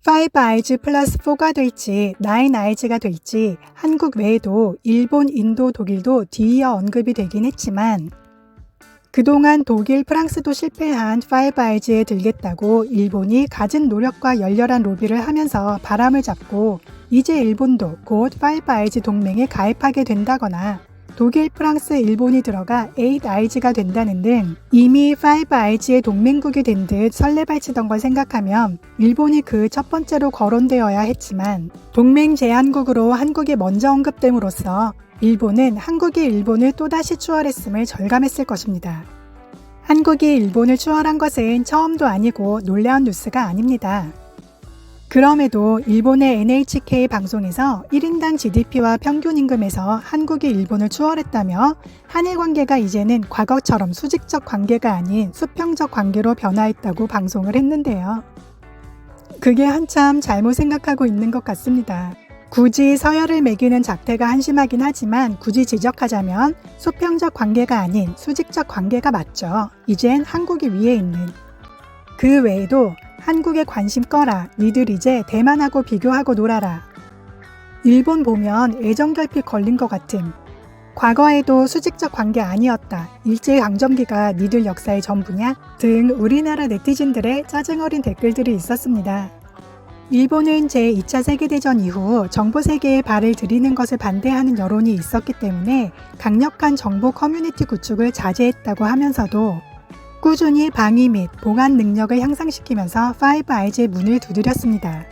Five Eyes 플러스 4가 될지 Nine Eyes가 될지 한국 외에도 일본, 인도, 독일도 뒤이어 언급이 되긴 했지만 그동안 독일, 프랑스도 실패한 Five Eyes에 들겠다고 일본이 갖은 노력과 열렬한 로비를 하면서 바람을 잡고 이제 일본도 곧 Five Eyes 동맹에 가입하게 된다거나 독일, 프랑스, 일본이 들어가 Eight Eyes가 된다는 등 이미 Five Eyes의 동맹국이 된 듯 설레발치던 걸 생각하면 일본이 그 첫 번째로 거론되어야 했지만 동맹 제안국으로 한국이 먼저 언급됨으로써 일본은 한국이 일본을 또다시 추월했음을 절감했을 것입니다. 한국이 일본을 추월한 것은 처음도 아니고 놀라운 뉴스가 아닙니다. 그럼에도 일본의 NHK 방송에서 1인당 GDP와 평균 임금에서 한국이 일본을 추월했다며 한일 관계가 이제는 과거처럼 수직적 관계가 아닌 수평적 관계로 변화했다고 방송을 했는데요. 그게 한참 잘못 생각하고 있는 것 같습니다. 굳이 서열을 매기는 작태가 한심하긴 하지만 굳이 지적하자면 수평적 관계가 아닌 수직적 관계가 맞죠. 이젠 한국이 위에 있는. 그 외에도 한국에 관심 꺼라. 니들 이제 대만하고 비교하고 놀아라. 일본 보면 애정결핍 걸린 것 같음. 과거에도 수직적 관계 아니었다. 일제강점기가 니들 역사의 전부냐? 등 우리나라 네티즌들의 짜증 어린 댓글들이 있었습니다. 일본은 제2차 세계대전 이후 정보 세계에 발을 들이는 것을 반대하는 여론이 있었기 때문에 강력한 정보 커뮤니티 구축을 자제했다고 하면서도 꾸준히 방위 및 보안 능력을 향상시키면서 Five Eyes의 문을 두드렸습니다.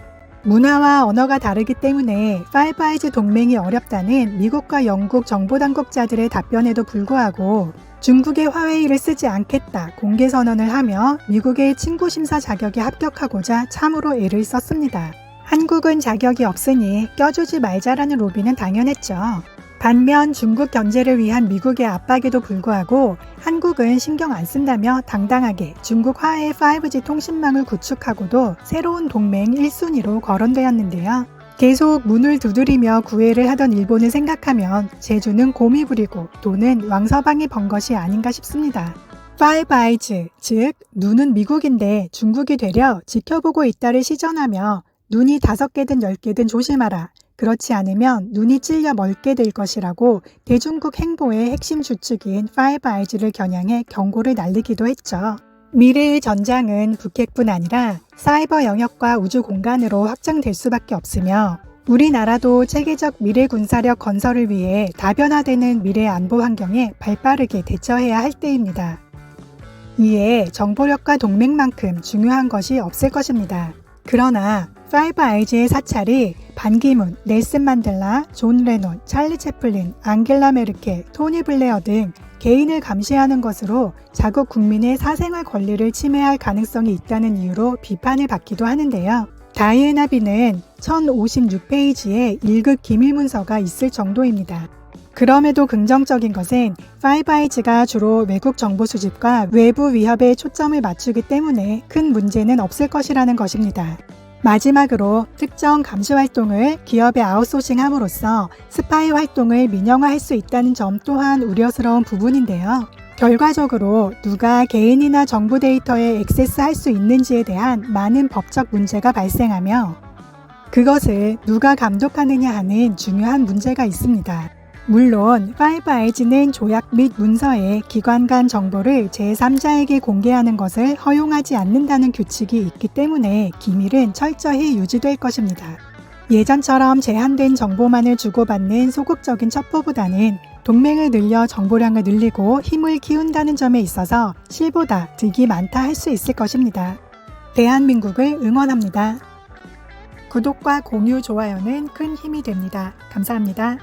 문화와 언어가 다르기 때문에 Five Eyes 동맹이 어렵다는 미국과 영국 정보당국자들의 답변에도 불구하고 중국의 화웨이를 쓰지 않겠다 공개 선언을 하며 미국의 친구 심사 자격에 합격하고자 참으로 애를 썼습니다. 한국은 자격이 없으니 껴주지 말자라는 로비는 당연했죠. 반면 중국 견제를 위한 미국의 압박에도 불구하고 한국은 신경 안 쓴다며 당당하게 중국 화해 5G 통신망을 구축하고도 새로운 동맹 1순위로 거론되었는데요. 계속 문을 두드리며 구애를 하던 일본을 생각하면 제주는 곰이 부리고 돈은 왕서방이 번 것이 아닌가 싶습니다. Five Eyes, 즉 눈은 미국인데 중국이 되려 지켜보고 있다를 시전하며 눈이 5개든 10개든 조심하라. 그렇지 않으면 눈이 찔려 멀게 될 것이라고 대중국 행보의 핵심 주축인 Five Eyes를 겨냥해 경고를 날리기도 했죠. 미래의 전장은 북핵뿐 아니라 사이버 영역과 우주 공간으로 확장될 수밖에 없으며 우리나라도 체계적 미래 군사력 건설을 위해 다변화되는 미래 안보 환경에 발빠르게 대처해야 할 때입니다. 이에 정보력과 동맹만큼 중요한 것이 없을 것입니다. 그러나 Five Eyes의 사찰이 반기문, 넬슨 만델라, 존 레논, 찰리 채플린, 앙겔라 메르켈, 토니 블레어 등 개인을 감시하는 것으로 자국 국민의 사생활 권리를 침해할 가능성이 있다는 이유로 비판을 받기도 하는데요. 다이애나 비는 1056페이지의 1급 기밀문서가 있을 정도입니다. 그럼에도 긍정적인 것은 Five Eyes가 주로 외국 정보 수집과 외부 위협에 초점을 맞추기 때문에 큰 문제는 없을 것이라는 것입니다. 마지막으로 특정 감시 활동을 기업에 아웃소싱함으로써 스파이 활동을 민영화할 수 있다는 점 또한 우려스러운 부분인데요. 결과적으로 누가 개인이나 정보 데이터에 액세스할 수 있는지에 대한 많은 법적 문제가 발생하며 그것을 누가 감독하느냐 하는 중요한 문제가 있습니다. 물론 Five Eyes는 조약 및 문서에 기관 간 정보를 제3자에게 공개하는 것을 허용하지 않는다는 규칙이 있기 때문에 기밀은 철저히 유지될 것입니다. 예전처럼 제한된 정보만을 주고받는 소극적인 첩보보다는 동맹을 늘려 정보량을 늘리고 힘을 키운다는 점에 있어서 실보다 득이 많다 할 수 있을 것입니다. 대한민국을 응원합니다. 구독과 공유, 좋아요는 큰 힘이 됩니다. 감사합니다.